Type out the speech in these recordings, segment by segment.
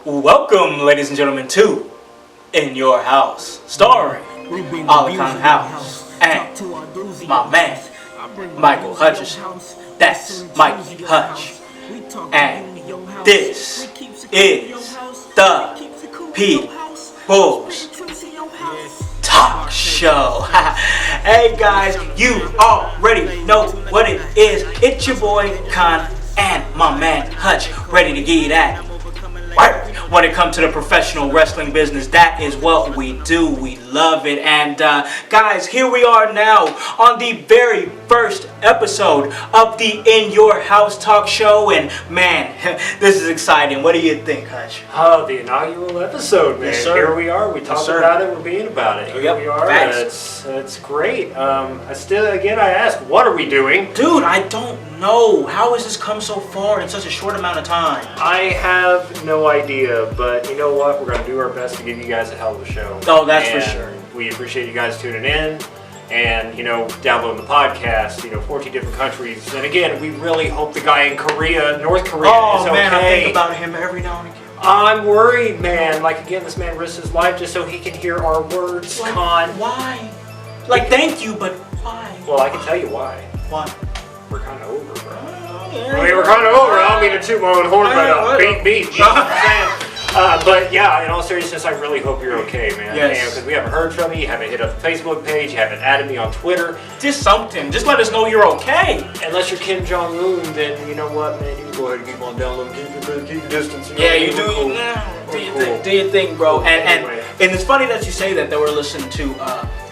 Welcome, ladies and gentlemen, to In Your Howse, starring Alakan Howse and my man, Michael Hutchison. That's Mikey Hutch. And this is the People's Talk Show. Hey guys, you already know what it is. It's your boy Khan and my man Hutch, ready to get at it. When it comes to the professional wrestling business, that is what we do. We love it. And guys, here we are now on the very first episode of the In Your Howse Talk Show. And man, this is exciting. What do you think, Hutch? Oh, the inaugural episode, man. Yes, sir. Here we are. We talked about it. We're being about it. Here Yep. we are. It's great. I ask, what are we doing? Dude, I don't know. How has this come so far in such a short amount of time? I have no idea, but you know what? We're going to do our best to give you guys a hell of a show. Oh, that's for sure. We appreciate you guys tuning in and, downloading the podcast, 14 different countries. And again, we really hope the guy in North Korea is okay. Oh, man, I think about him every now and again. I'm worried, man. This man risks his life just so he can hear our words, Con. Why? Thank you, but why? Well, I can tell you why. Why? We're kind of over, bro. We're kind of over. I don't mean to toot my own horn, but beat. You know what I'm saying? But yeah, in all seriousness, I really hope you're okay, man. Yes. Because we haven't heard from you. You haven't hit up the Facebook page. You haven't added me on Twitter. Just something. Just let us know you're okay. Unless you're Kim Jong-un, then you know what, man. You can go ahead and keep on downloading. Keep your distance. Yeah, you do. Cool. Do your thing, bro. And it's funny that you say that we're listening to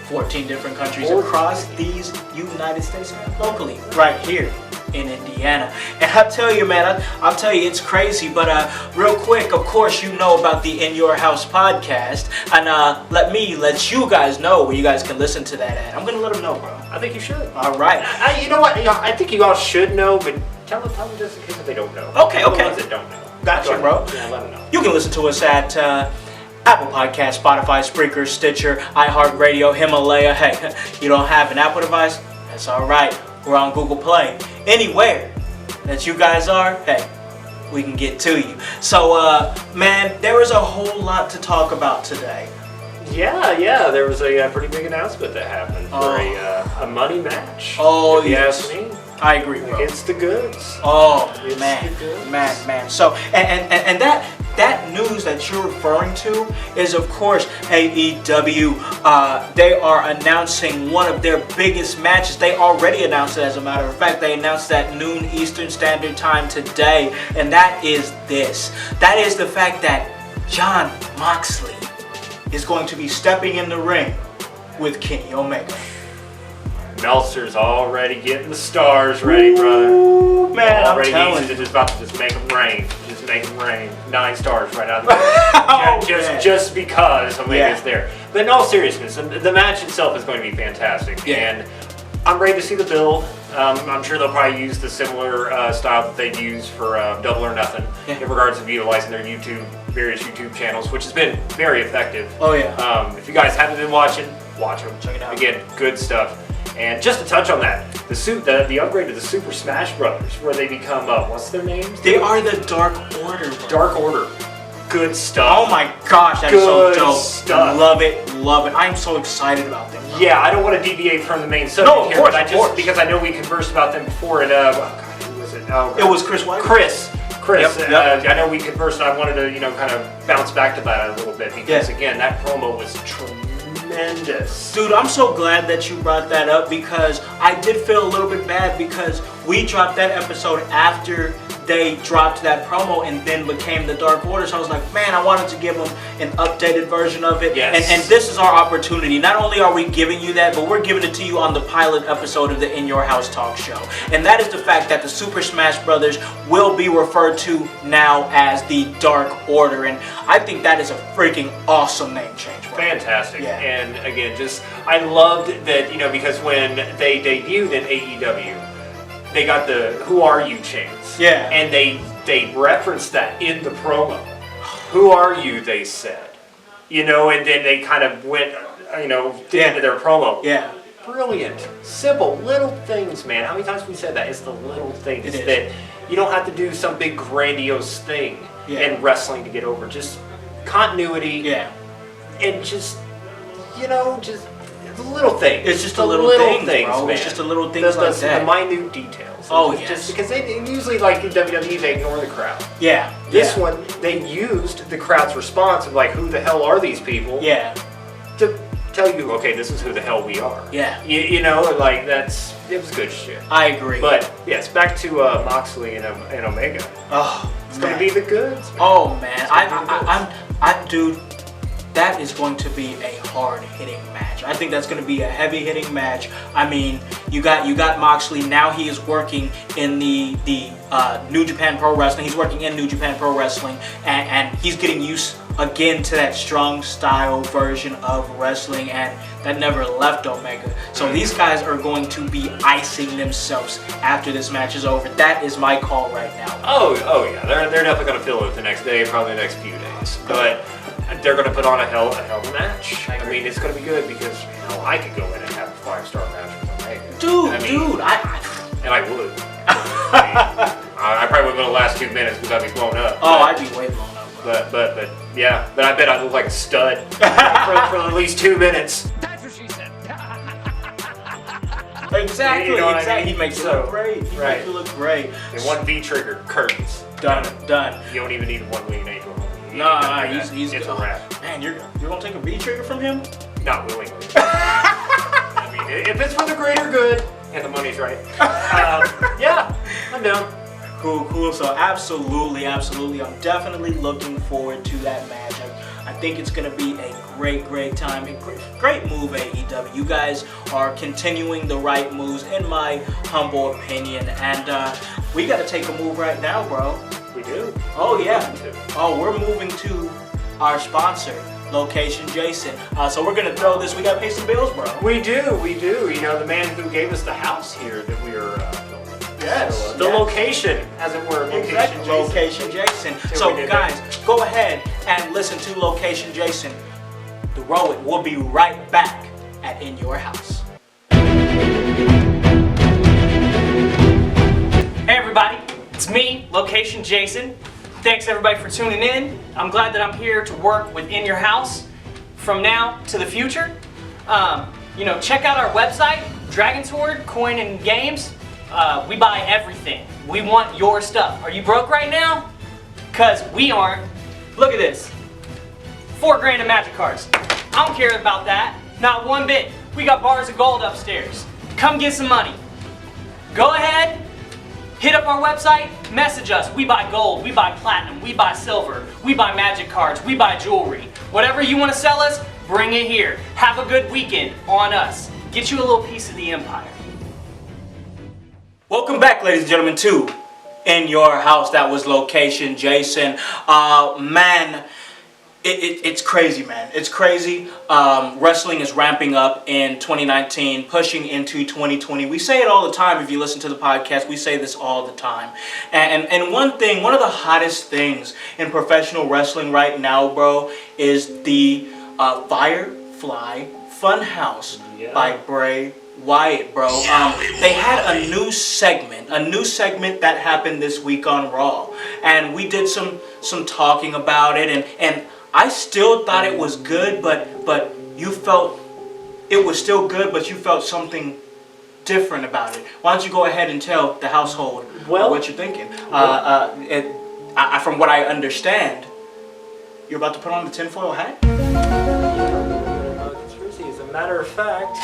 14 different countries across these United States, locally, right here in Indiana. And I'll tell you, man, I'll tell you, it's crazy. But real quick, of course, you know about the In Your Howse podcast, and let you guys know where you guys can listen to that at. I'm gonna let them know, bro. I think you should. All right. You know what? I think you all should know, but tell them just in case they don't know. Okay. The ones that don't know. Gotcha, bro. Yeah, let them know. You can listen to us at Apple Podcasts, Spotify, Spreaker, Stitcher, iHeartRadio, Himalaya. Hey, you don't have an Apple device? That's all right. We're on Google Play. Anywhere that you guys are, hey, we can get to you. So, man, there is a whole lot to talk about today. Yeah. There was a pretty big announcement that happened for a money match. Oh, if you ask me. I agree, bro. It's the goods. Oh, it's man. The goods. Man. So, and that news that you're referring to is, of course, AEW. They are announcing one of their biggest matches. They already announced it, as a matter of fact. They announced that noon Eastern Standard Time today, and that is this. That is the fact that Jon Moxley is going to be stepping in the ring with Kenny Omega. Meltzer's already getting the stars ready, brother. Man, already I'm telling you. He's about to just make them rain. Just make them rain. 9 stars right out of the gate. Just because Omega's there. But in all seriousness, the match itself is going to be fantastic. Yeah. And I'm ready to see the build. I'm sure they'll probably use the similar style that they've used for Double or Nothing in regards to utilizing their various YouTube channels, which has been very effective. Oh, yeah. If you guys haven't been watching, watch them. Check it out. Again, good stuff. And just to touch on that, the upgrade to the Super Smash Brothers, where they become, what's their names? They are the Dark Order. Bro. Dark Order. Good stuff. Oh my gosh, that is so dope. Stuff. Love it. I'm so excited about them. Bro. Yeah, I don't want to deviate from the main subject here, of course. Because I know we conversed about them before at, who was it? Oh, it was Chris White. Chris. Yep. I know we conversed, and I wanted to, kind of bounce back to that a little bit, because again, that promo was tremendous. Dude, I'm so glad that you brought that up, because I did feel a little bit bad because we dropped that episode after they dropped that promo and then became the Dark Order. So I was like, man, I wanted to give them an updated version of it. Yes. And this is our opportunity. Not only are we giving you that, but we're giving it to you on the pilot episode of the In Your Howse Talk Show. And that is the fact that the Super Smash Brothers will be referred to now as the Dark Order. And I think that is a freaking awesome name change. Fantastic. Yeah. And again, I loved that, because when they debuted in AEW, they got the "Who Are You" chants. Yeah. And they referenced that in the promo. Who are you, they said. And then they kind of went get into their promo. Yeah. Brilliant. Simple little things, man. How many times have we said that? It's the little things that you don't have to do some big grandiose thing in wrestling to get over. Just continuity. Yeah. And just the little things. It's just the little things, bro. Man. It's just the little things like that. The minute details. Just because they usually, like in WWE, they ignore the crowd. Yeah. This one, they used the crowd's response of like, who the hell are these people? Yeah. To tell you, okay, this is who the hell we are. Yeah. It was good shit. I agree. But yes, back to Moxley and Omega. Oh, it's gonna be the goods. Man. Oh man, dude. That is going to be a hard-hitting match. I think that's going to be a heavy-hitting match. I mean, you got Moxley. Now he is working in the New Japan Pro Wrestling. He's working in New Japan Pro Wrestling, and he's getting used again to that strong style version of wrestling, and that never left Omega. So these guys are going to be icing themselves after this match is over. That is my call right now. Oh yeah, they're definitely going to feel it the next day, probably the next few days, but. They're going to put on a hell of a match. I mean, it's going to be good because I could go in and have a 5-star match with Omega. Dude, and I would. I probably wouldn't go the last 2 minutes because I'd be blown up. Oh, I'd be way blown up. But yeah, but I bet I'd look like a stud for at least 2 minutes. That's what she said. Exactly. I mean? He makes you look great. He makes you look great. And one V trigger, curtains. Done. You don't even need one wing angel. Nah, he's it's a wrap. Man, you're gonna take a V trigger from him? Not willingly. I mean, if it's for the greater good and the money's right, yeah, I'm down. Cool. So absolutely, I'm definitely looking forward to that match. I think it's gonna be a great time. Great move, AEW. You guys are continuing the right moves, in my humble opinion, and we gotta take a move right now, bro. We do. Oh yeah. Oh, we're moving to our sponsor, Location Jason. So we're gonna throw this. We gotta pay some bills, bro. We do. The man who gave us the house here that we are filming. Yes. So, the location, as it were. Location Jason. So guys, go ahead and listen to Location Jason. The Row It. We'll be right back at In Your House. Hey everybody. It's me, Location Jason. Thanks everybody for tuning in. I'm glad that I'm here to work with In Your House from now to the future. Check out our website, Dragon Sword, Coin and Games. We buy everything. We want your stuff. Are you broke right now? Cause we aren't. Look at this. $4 grand in magic cards. I don't care about that. Not one bit. We got bars of gold upstairs. Come get some money. Go ahead. Hit up our website, message us. We buy gold, we buy platinum, we buy silver, we buy magic cards, we buy jewelry. Whatever you want to sell us, bring it here. Have a good weekend on us. Get you a little piece of the empire. Welcome back, ladies and gentlemen, to In Your House. That was Location Jason. Man, it's crazy, man. It's crazy. Wrestling is ramping up in 2019, pushing into 2020. We say it all the time. If you listen to the podcast, we say this all the time. And one of the hottest things in professional wrestling right now, bro, is the Firefly Funhouse by Bray Wyatt, bro. They had a new segment that happened this week on Raw, and we did some talking about it, and I still thought it was good, but you felt it was still good, but you felt something different about it. Why don't you go ahead and tell the household what you're thinking? From what I understand, you're about to put on the tinfoil hat? As a matter of fact,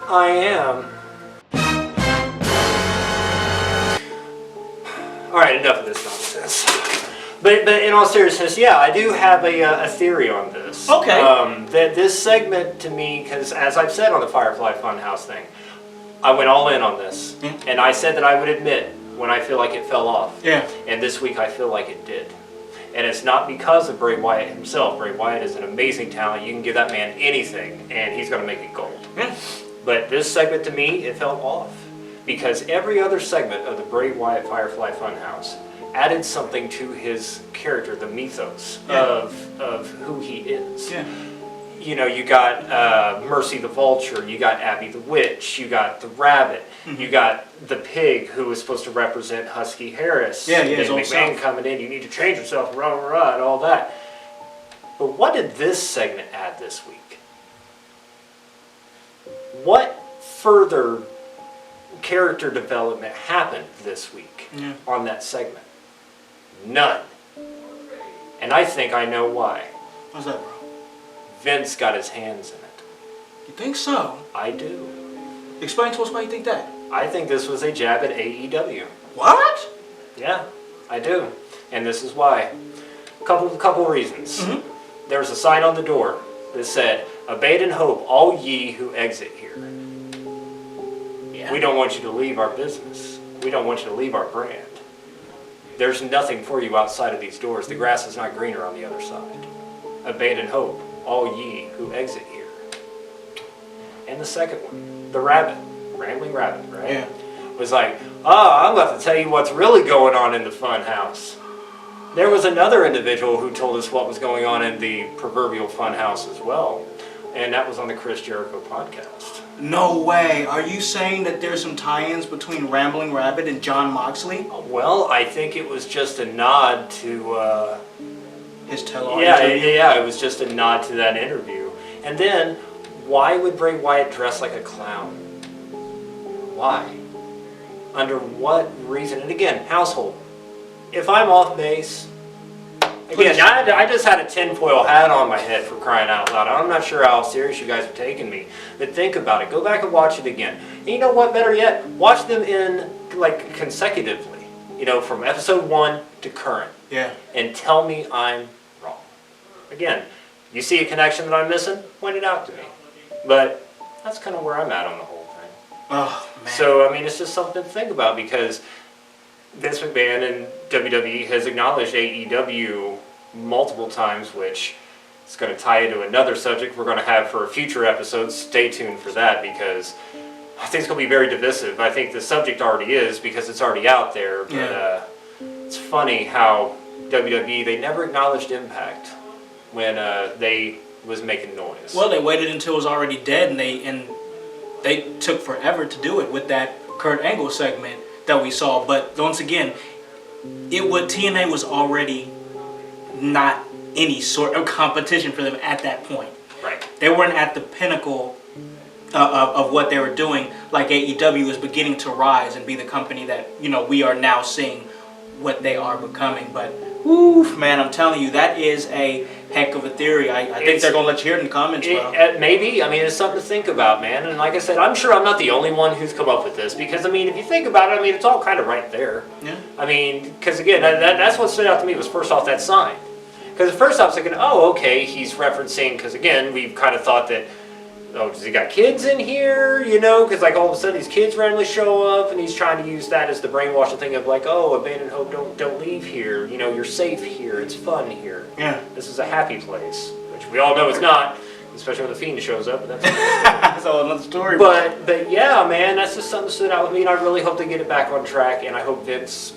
I am. Alright, enough of this nonsense. But in all seriousness, yeah, I do have a theory on this. Okay. That this segment to me, because as I've said on the Firefly Funhouse thing, I went all in on this. Mm-hmm. And I said that I would admit when I feel like it fell off. Yeah. And this week I feel like it did. And it's not because of Bray Wyatt himself. Bray Wyatt is an amazing talent. You can give that man anything, and he's going to make it gold. Yeah. But this segment to me, it fell off. because every other segment of the Bray Wyatt Firefly Funhouse added something to his character, the mythos of who he is. Yeah. You know, you got Mercy the Vulture, you got Abby the Witch, you got the Rabbit, you got the Pig, who was supposed to represent Husky Harris. Yeah, Vince his old McMahon self. coming in, you need to change yourself, rah, rah, rah, and all that. But what did this segment add this week? What further character development happened this week on that segment? None. And I think I know why. What's that, bro? Vince got his hands in it. You think so? I do. Explain to us why you think that. I think this was a jab at AEW. What? Yeah, I do. And this is why. Couple reasons. Mm-hmm. There was a sign on the door that said, "Abate and hope all ye who exit here." Yeah. We don't want you to leave our business. We don't want you to leave our brand. There's nothing for you outside of these doors. The grass is not greener on the other side. Abate and hope all ye who exit here. And the second one, the rabbit, rambling rabbit, right? Yeah. Was like, I'm about to tell you what's really going on in the fun house. There was another individual who told us what was going on in the proverbial fun house as well. And that was on the Chris Jericho podcast. No way. Are you saying that there's some tie-ins between Rambling Rabbit and John Moxley? Well, I think it was just a nod to... His tell-all interview? Yeah, it was just a nod to that interview. And then, why would Bray Wyatt dress like a clown? Why? Under what reason? And again, household. If I'm off base, again, I just had a tinfoil hat on my head, for crying out loud. I'm not sure how serious you guys are taking me, but think about it. Go back and watch it again. And you know what? Better yet, watch them in like consecutively. You know, from episode 1 to current. Yeah. And tell me I'm wrong. Again, you see a connection that I'm missing? Point it out to me. But that's kind of where I'm at on the whole thing. Oh, man. So, I mean, it's just something to think about, because Vince McMahon and WWE has acknowledged AEW multiple times, which is going to tie into another subject we're going to have for a future episode. Stay tuned for that, because I think it's going to be very divisive. I think the subject already is, because it's already out there. But it's funny how WWE, they never acknowledged Impact when they was making noise. Well, they waited until it was already dead, and they took forever to do it with that Kurt Angle segment that we saw. But once again, TNA was already not any sort of competition for them at that point. Right. They weren't at the pinnacle of what they were doing. Like AEW is beginning to rise and be the company that, you know, we are now seeing what they are becoming. But oof, man, I'm telling you, that is a heck of a theory. I think they're going to let you hear it in the comments, bro. Maybe. I mean, it's something to think about, man. And like I said, I'm sure I'm not the only one who's come up with this, because, I mean, if you think about it, I mean, it's all kind of right there. Yeah. I mean, because, again, that's what stood out to me was, first off, that sign. Because at first I was thinking, oh, okay, he's referencing, because, again, we've kind of thought that, oh, does he got kids in here, you know? Because, like, all of a sudden these kids randomly show up, and he's trying to use that as the brainwashing thing of, like, oh, abandon hope, don't leave here. You know, you're safe here. It's fun here. Yeah. This is a happy place, which we all know it's not, especially when the Fiend shows up. But that's That's another story. But yeah, man, that's just something that stood out with me, and I really hope they get it back on track, and I hope Vince,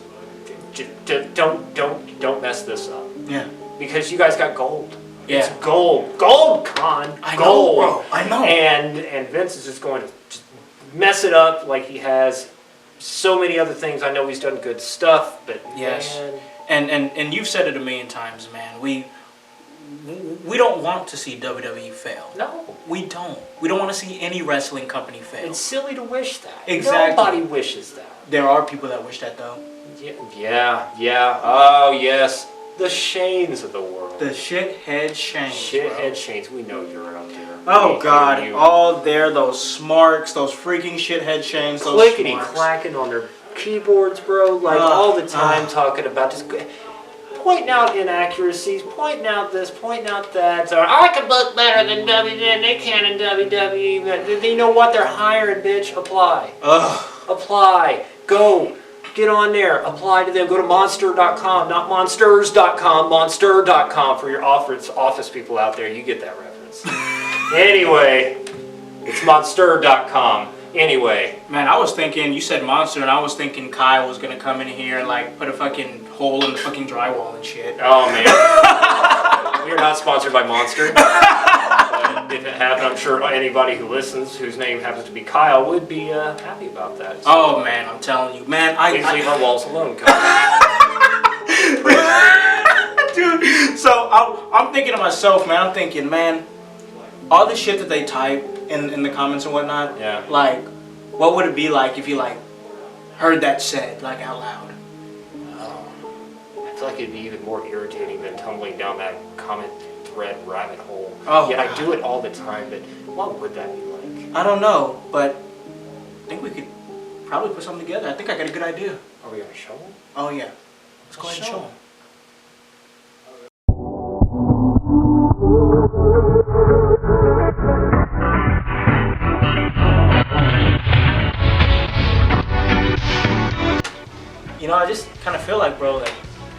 don't mess this up. Yeah. Because you guys got gold. Yeah. It's gold. Gold, Con. I Gold. know, bro. I know. And Vince is just going to just mess it up like he has so many other things. I know he's done good stuff, but yes. man. And you've said it a million times, man. We don't want to see WWE fail. No. We don't. We don't want to see any wrestling company fail. It's silly to wish that. Exactly. Nobody wishes that. There are people that wish that, though. Yeah. Oh, yes. The Shanes of the world. The shithead Shanes. Shithead Shanes. We know you're out there. Oh, We God. hear you. All there, those Smarks, those freaking shithead Shanes, those Clickety Smarks. clacking on their keyboards, bro. Like all the time talking about just pointing out inaccuracies, pointing out this, pointing out that. So I can book better than WWE. They can in WWE. But you know what? They're hiring, bitch. Apply. Apply. Go. Get on there. Apply to them. Go to monster.com, not monsters.com, monster.com for your office people out there. You get that reference. Anyway, it's monster.com. Anyway. Man, I was thinking, you said Monster, and I was thinking Kyle was gonna come in here and like put a fucking hole in the fucking drywall and shit. Oh man. We are not sponsored by Monster. But if it happened, I'm sure anybody who listens, whose name happens to be Kyle, would be happy about that. So, oh man, I'm telling you, man. please leave our walls alone, Kyle. Dude, so I'm thinking to myself, man. I'm thinking, man, all the shit that they type in the comments and whatnot. Yeah. Like, what would it be like if you like heard that said like out loud? I feel like it'd be even more irritating than tumbling down that comment thread rabbit hole. Oh, yet I do it all the time, but what would that be like? I don't know, but I think we could probably put something together. I think I got a good idea. Are we gonna show them? Oh yeah, let's go ahead and show them. You know, I just kind of feel like, bro, that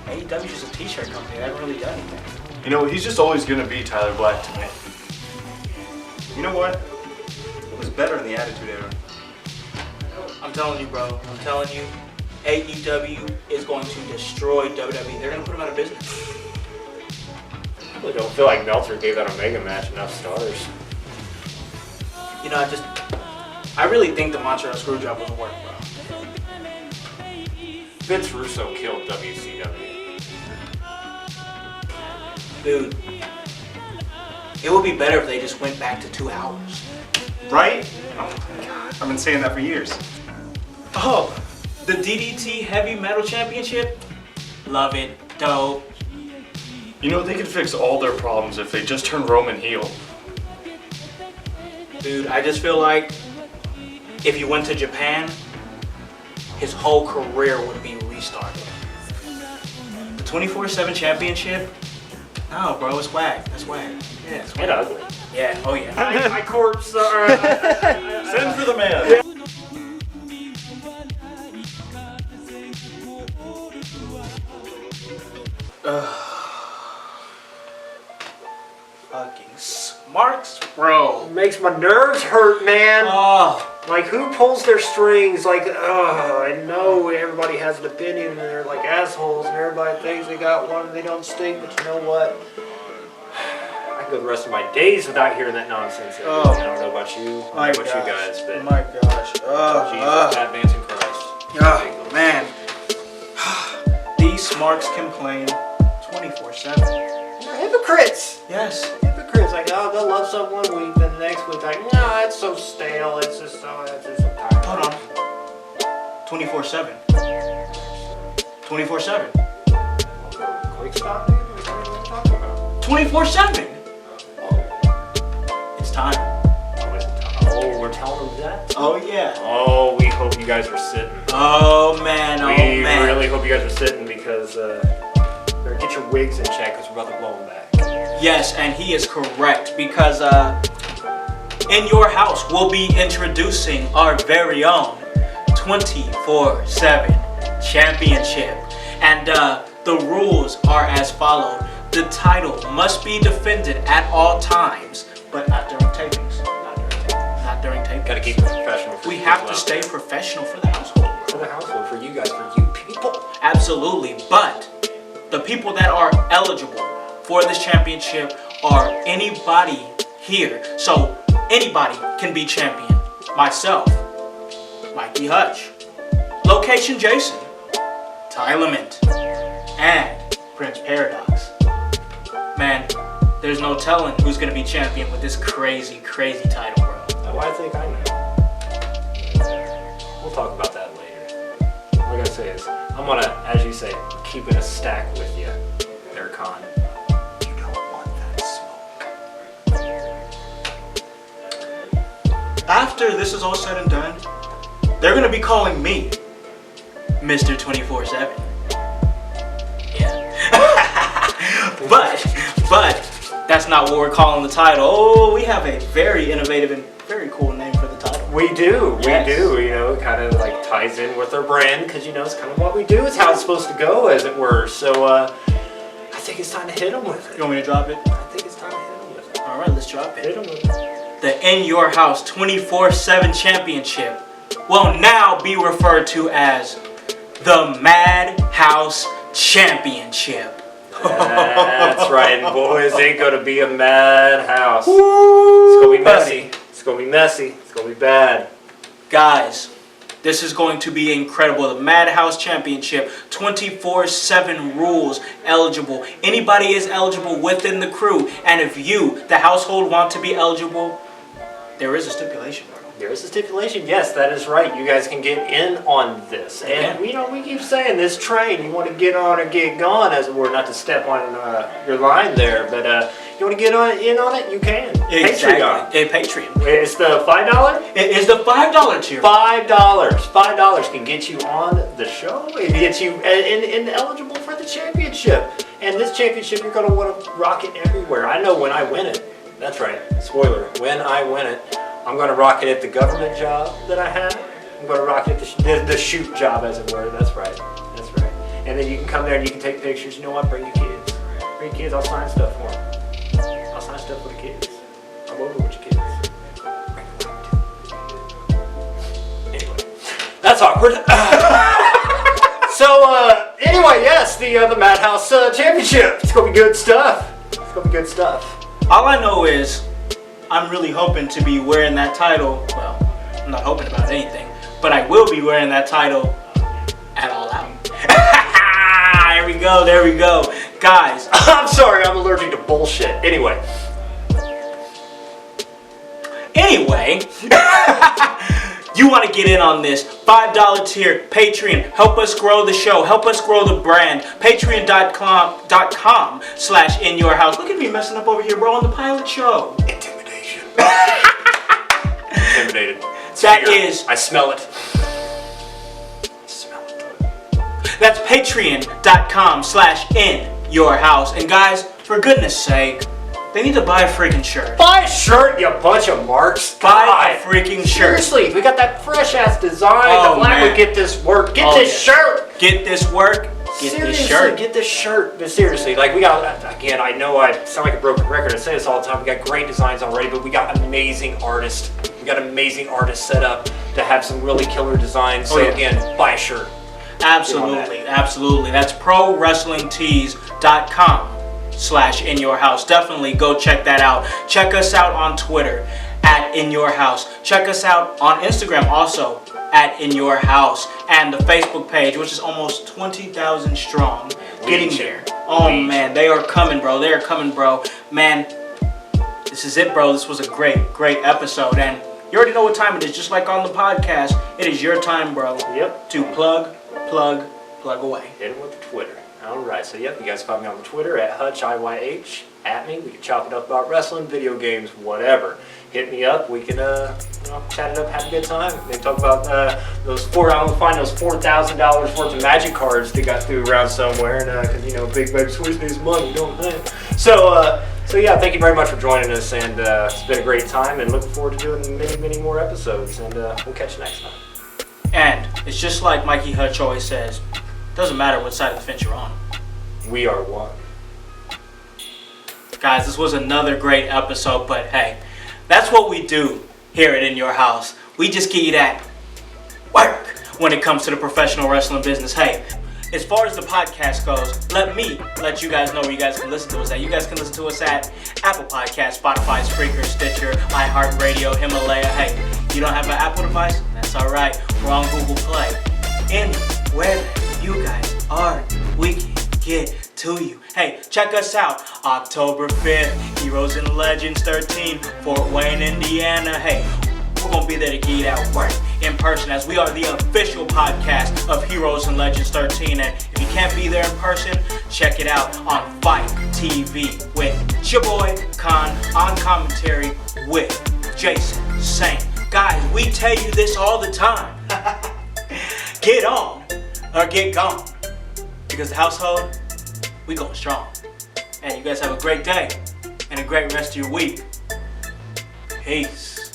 AEW's just a t-shirt company. They haven't really done anything. You know, he's just always going to be Tyler Black to me. You know what? It was better in the Attitude Era. I'm telling you, bro. I'm telling you, AEW is going to destroy WWE. They're going to put them out of business. I really don't feel like Meltzer gave that Omega match enough stars. You know, I really think the Montreal Screwjob will work, bro. Vince Russo killed WCW. Dude, it would be better if they just went back to 2 hours. Right? Oh my God. I've been saying that for years. Oh, the DDT Heavy Metal Championship? Love it. Dope. You know, they could fix all their problems if they just turn Roman heel. Dude, I just feel like if he went to Japan, his whole career would be restarted. The 24/7 championship? No, bro, it's whack. That's whack. Yeah, it's And ugly. Yeah, oh yeah. My corpse. Send for the man. Fucking Smarks, bro. Makes my nerves hurt, man. Oh, Like, who pulls their strings? Like, I know everybody has an opinion and they're like assholes and everybody thinks they got one and they don't stink, but you know what? I can go the rest of my days without hearing that nonsense. Oh. I don't know about you. I don't know about you guys, but my gosh. Jesus, that advancing Christ. Oh, man. These Smarks complain 24/7. They're hypocrites. Yes. Hypocrites. Like, oh, they'll love someone one week, then the next week, like, no, it's so stale. It's just so tired. Hold on. 24/7. 24/7. Quick stop, dude. What are you talking about? 24/7. It's time. Oh, we're telling them that? Oh yeah. Oh, we hope you guys are sitting. Oh man. Oh We man. really hope you guys are sitting because better get your wigs in check because we're about to blow them back. Yes, and he is correct because In Your House will be introducing our very own 24/7 championship, and the rules are as follows. The title must be defended at all times, but not during tapings. Not during tapings. Gotta keep it professional. For We you have people to out stay there. professional for the household. For the household, for you guys, for you people. Absolutely, but the people that are eligible for this championship are anybody here. So anybody can be champion. Myself, Mikey Hutch, Location Jason, Tyler Mint, and Prince Paradox. Man, there's no telling who's gonna be champion with this crazy, crazy title, bro. Oh, I think I know. We'll talk about that later. What I'm gonna say is, I'm gonna, as you say, keep it a stack with you, there, Con. You don't want that smoke. After this is all said and done, they're gonna be calling me Mr. 24/7. Yeah. but that's not what we're calling the title. Oh, we have a very innovative and very cool name for the title. We do, Yes. we do. You know, it kind of like ties in with our brand because you know it's kind of what we do. It's how it's supposed to go, as it were. So I think it's time to hit them with it. You want me to drop it? I think it's time to hit them with it. All right, let's drop Hit it. them with it. the In Your Howse 24/7 Championship will now be referred to as the Mad Howse Championship. That's right, boys. Ain't gonna be a madhouse. It's Woo, gonna be messy. It's gonna be messy. It's gonna be bad. Guys, this is going to be incredible. The Mad Howse Championship, 24/7 rules eligible. Anybody is eligible within the crew. And if you, the household, want to be eligible, there is a stipulation, bro. There is a stipulation. Yes, that is right. You guys can get in on this. And we keep saying this train, you want to get on or get gone, as it were, not to step on your line there, but you want to get in on it, you can. Exactly. Patreon. Patreon. It's the $5? It is the $5 tier. $5 can get you on the show. It gets you and eligible for the championship. And this championship, you're going to want to rock it everywhere. I know when I win it. That's right. Spoiler. When I win it, I'm going to rock it at the government job that I have. I'm going to rock it at the shoot job, as it were. That's right. That's right. And then you can come there and you can take pictures. You know what? Bring your kids. Bring your kids. I'll sign stuff for them. I'll sign stuff for the kids. I'm over with your kids. Anyway, that's awkward. Anyway, yes, the Mad Howse Championship. It's going to be good stuff. It's going to be good stuff. All I know is I'm really hoping to be wearing that title. Well, I'm not hoping about anything, but I will be wearing that title at All Out. There we go. Guys, I'm sorry, I'm allergic to bullshit. Anyway, you want to get in on this $5 tier Patreon. Help us grow the show. Help us grow the brand. Patreon.com/inyourhowse. Look at me messing up over here, bro, on the pilot show. intimidation. Intimidated. I smell it. That's patreon.com/inyourhowse. And guys, for goodness sake, they need to buy a freaking shirt. Buy a shirt, you bunch of marks. Buy a freaking shirt. Seriously, we got that fresh ass design. Oh, the black man. would get this work. Get this shirt. Get this work. Get Seriously, this shirt. get this shirt. But seriously, like we got, again, I know I sound like a broken record. I say this all the time. We got great designs already, but we got amazing artists. We got amazing artists set up to have some really killer designs. So again, buy a shirt. Absolutely. That's prowrestlingtees.com/inyourhowse. Definitely go check that out. Check us out on Twitter @inyourhowse. Check us out on Instagram also @inyourhowse, and the Facebook page, which is almost 20,000 strong. Getting there. Oh man, they are coming, bro. They are coming, bro. Man, this is it, bro. This was a great episode, and you already know what time it is. Just like on the podcast, it is your time, bro. Yep. To plug away. Hit him with the Twitter. Alright, so yep, you guys find me on the Twitter @Hutch, IYH, @me. We can chop it up about wrestling, video games, whatever. Hit me up. We can chat it up, have a good time. Maybe talk about I'm gonna find those $4,000 worth of magic cards that got through around somewhere, and because Big Baby Switch needs money, don't they? So yeah, thank you very much for joining us, and it's been a great time, and looking forward to doing many more episodes, and we'll catch you next time. And it's just like Mikey Hutch always says, doesn't matter what side of the fence you're on. We are one. Guys, this was another great episode, but hey, that's what we do here at In Your Howse. We just give you that work when it comes to the professional wrestling business. Hey, as far as the podcast goes, let you guys know where you guys can listen to us at. You guys can listen to us at Apple Podcasts, Spotify, Spreaker, Stitcher, iHeartRadio, Himalaya. Hey, you don't have an Apple device? That's alright. We're on Google Play. Anywhere you guys are, we can get to you. Hey, check us out. October 5th, Heroes and Legends 13, Fort Wayne, Indiana. Hey, we're going to be there to get you that work in person, as we are the official podcast of Heroes and Legends 13. And if you can't be there in person, check it out on Fight TV with your boy Khan, on commentary with Jason Saint. Guys, we tell you this all the time. Get on or get gone. Because the household, we going strong. And you guys have a great day and a great rest of your week. Peace.